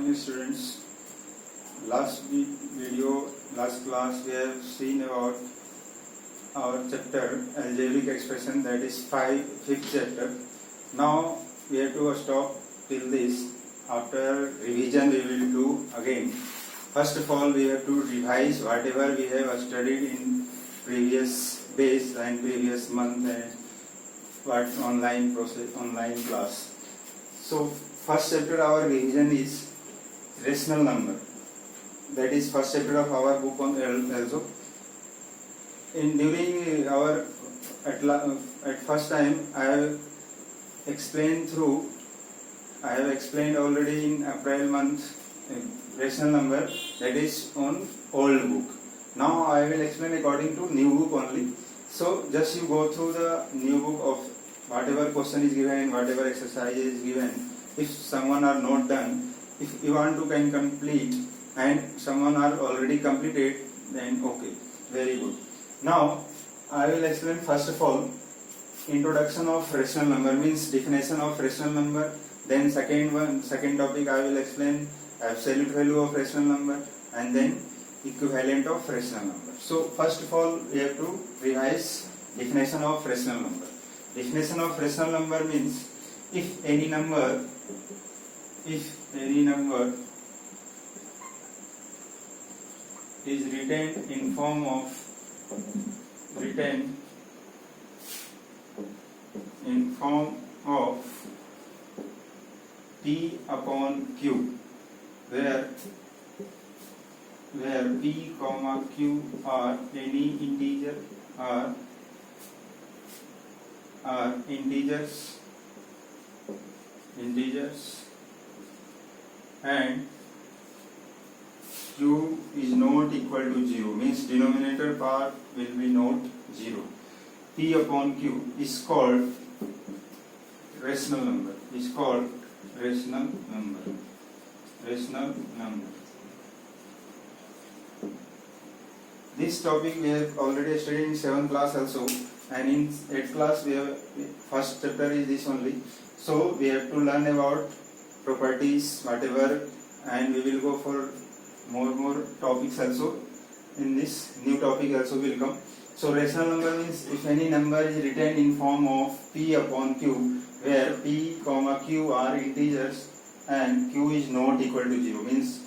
morning students. Last class we have seen about our chapter algebraic expression, that is fifth chapter. Now we have to stop till this. After revision we will do again. First of all, we have to revise whatever we have studied in previous days and previous month and what online class. So first chapter our revision is rational number. That is first chapter of our book on also. During our at first time I have explained already in April month rational number, that is on old book. Now I will explain according to new book only. So just you go through the new book of whatever question is given, whatever exercise is given. If someone are not done, if you want to can complete and someone are already completed, then okay, very good. Now I will explain first of all introduction of rational number, means definition of rational number. Then second topic I will explain absolute value of rational number, and then equivalent of rational number. So first of all we have to revise definition of rational number. Definition of rational number means if any number is written in form of P upon Q, where P comma Q are any integer are integers and Q is not equal to 0, means denominator part will be not 0. P upon Q is called rational number. This topic we have already studied in 7th class also, and in 8th class we have first chapter is this only. So we have to learn about properties, whatever, and we will go for more topics also. In this new topic also will come. So rational number means if any number is written in form of P upon Q, where P comma Q are integers and Q is not equal to 0, means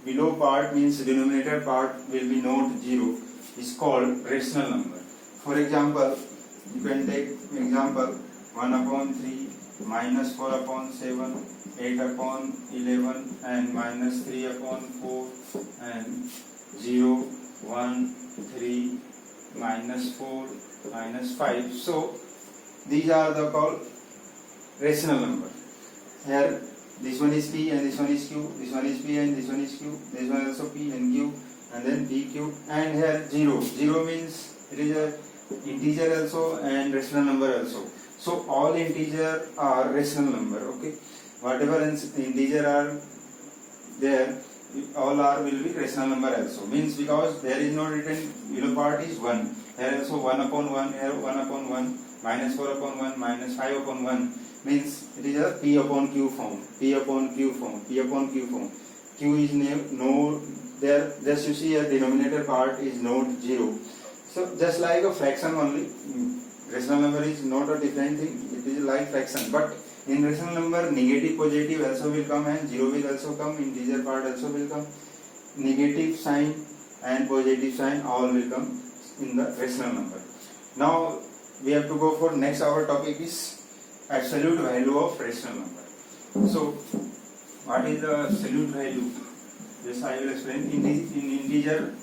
below part means denominator part will be not 0, is called rational number. For example, you can take example 1 upon 3, minus 4 upon 7, 8 upon 11, and minus 3 upon 4, and 0, 1, 3, minus 4, minus 5. So these are the called rational number. Here this one is P and this one is Q, this one is P and this one is Q, this one also P and Q, and then PQ, and here 0. 0 means it is a integer also and rational number also. So all integer are rational number. Okay, whatever integer are there, all are will be rational number also. Means because there is no written below part is 1. Here also 1 upon 1, here 1 upon 1, minus 4 upon 1, minus 5 upon 1. Means it is a P upon Q form. Q is no there. Just you see a denominator part is not 0. So just like a fraction only. Rational number is not a different thing. It is like fraction. But in rational number, negative, positive also will come, and 0 will also come. Integer part also will come. Negative sign and positive sign all will come in the rational number. Now we have to go for next. Our topic is absolute value of rational number. So what is the absolute value? This I will explain. In integer,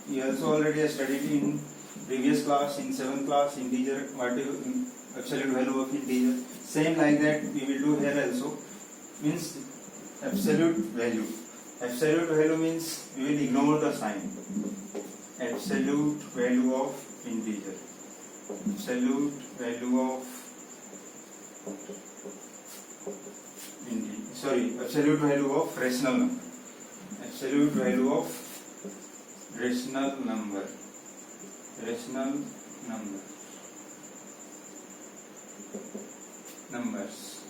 you also already studied in previous class, in 7th class, integer, what is absolute value of integer. Same like that we will do here also. Means absolute value. Absolute value means we will ignore the sign. Absolute value of integer. Absolute value of absolute value of rational number. Absolute value of rational number. Numbers.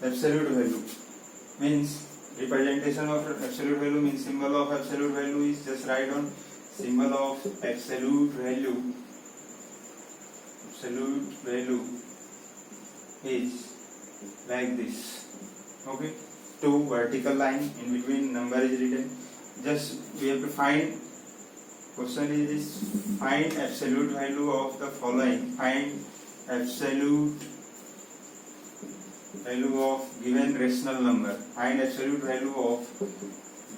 Absolute value means representation of absolute value means symbol of absolute value is just write on symbol of absolute value is like this. Okay, two vertical line in between number is written. Just we have to find, question is this, find absolute value of the following. Find absolute value of given rational number. Find absolute value of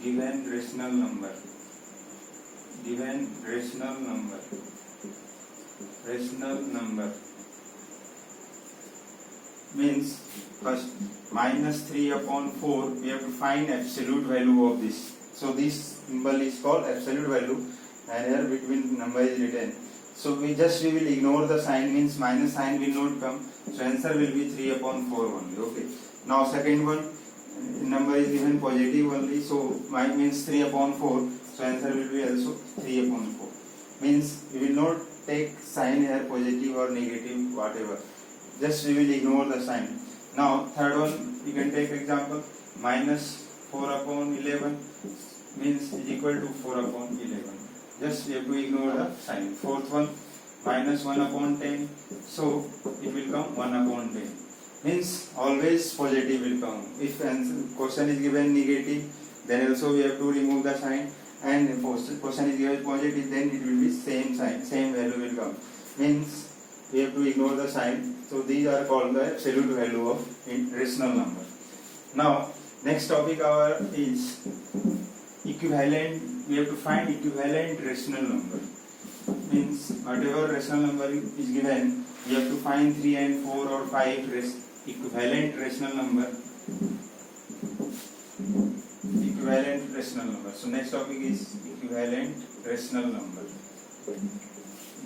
given rational number. Rational number means first minus 3 upon 4 we have to find absolute value of this. So this symbol is called absolute value and here between number is written. So we will ignore the sign, means minus sign will not come. So answer will be 3 upon 4 only. Okay. Now second one, number is given positive only. So means 3 upon 4. So answer will be also 3 upon 4. Means we will not take sign here positive or negative whatever. Just we will ignore the sign. Now third one, you can take example, minus 4 upon 11 means is equal to 4 upon 11. Just we have to ignore the sign. Fourth one, minus 1 upon 10. So it will come 1 upon 10. Means always positive will come. If question is given negative, then also we have to remove the sign. And if question is given positive, then it will be same sign, same value will come. Means we have to ignore the sign. So these are called the absolute value of rational number. Now next topic our is equivalent. We have to find equivalent rational number. Means whatever rational number is given, we have to find 3 and 4 or 5 equivalent rational number. Equivalent rational number. So next topic is equivalent rational number.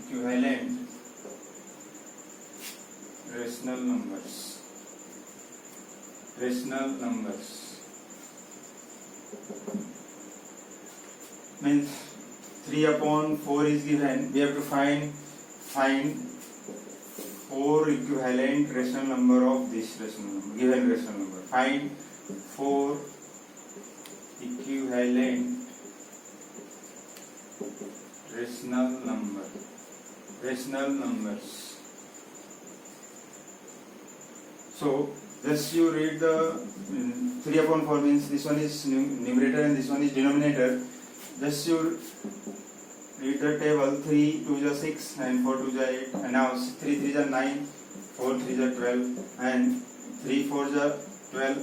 Equivalent rational numbers. Rational numbers means 3 upon 4 is given. We have to find 4 equivalent rational number of this rational number, given rational number. Find 4 equivalent rational numbers. So just you read the 3 upon 4 means this one is numerator and this one is denominator. Just you read the table. 3 2 is 6 and 4 2 is 8 and now 3 3 is 9, 4 3 is 12 and 3 4 is 12,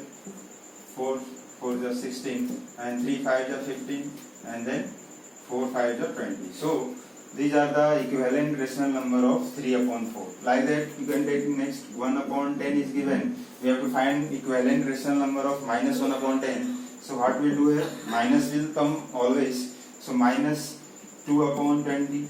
4 4 is 16 and 3 5 is 15 and then 4 5 is 20. So these are the equivalent rational number of 3 upon 4. Like that you can take next 1 upon 10 is given. We have to find equivalent rational number of minus 1 upon 10. So what we will do here, minus will come always. So minus 2 upon 20.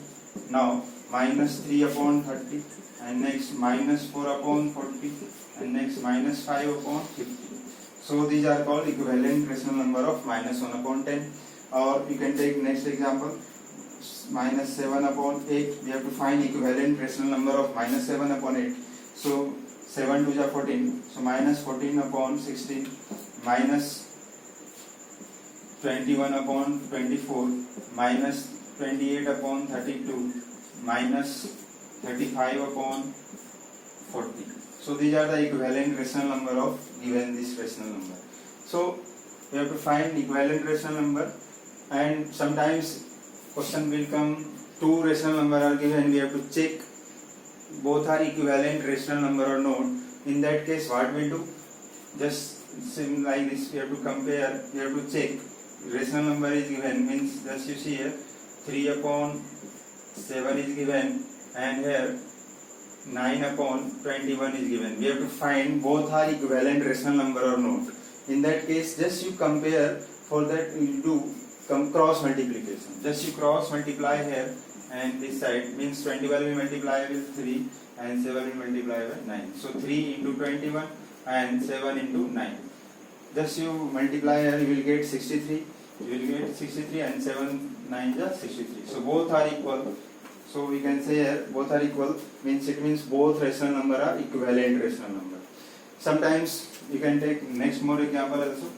Now minus 3 upon 30 and next minus 4 upon 40 and next minus 5 upon 50. So these are called equivalent rational number of minus 1 upon 10. Or you can take next example, minus 7 upon 8. We have to find equivalent rational number of minus 7 upon 8. So 7 2 is 14. So minus 14 upon 16 minus 21 upon 24 minus 28 upon 32 minus 35 upon 40. So these are the equivalent rational number of given this rational number. So we have to find equivalent rational number, and sometimes question will come, two rational number are given, we have to check both are equivalent rational number or not. In that case what we do, just same like this, we have to compare, we have to check rational number is given, means just you see here 3 upon 7 is given and here 9 upon 21 is given. We have to find both are equivalent rational number or not. In that case just you compare, for that you do cross multiplication. Just you cross multiply here and this side, means 21 will multiply with 3 and 7 will multiply with 9. So 3 into 21 and 7 into 9. Just you multiply here, you will get 63. You will get 63 and 7 9 is 63. So both are equal. So we can say here both are equal, means it means both rational number are equivalent rational number. Sometimes you can take next more example also.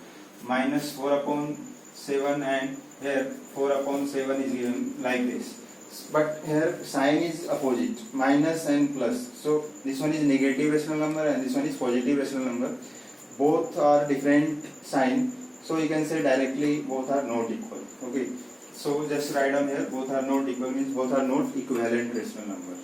minus 4 upon 7, and here 4 upon 7 is given like this. But here sign is opposite, minus and plus. So this one is negative rational number and this one is positive rational number. Both are different sign. So you can say directly both are not equal. Okay. So just write down here both are not equal means both are not equivalent rational number.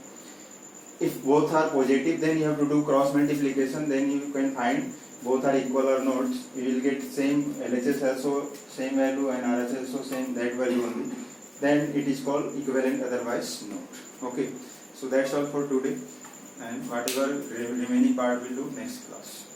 If both are positive, then you have to do cross multiplication. Then you can find both are equal or not. You will get same LHS also same value and RHS also same that value only. Then it is called equivalent, otherwise not. Okay. So that's all for today. And whatever remaining part we'll do next class.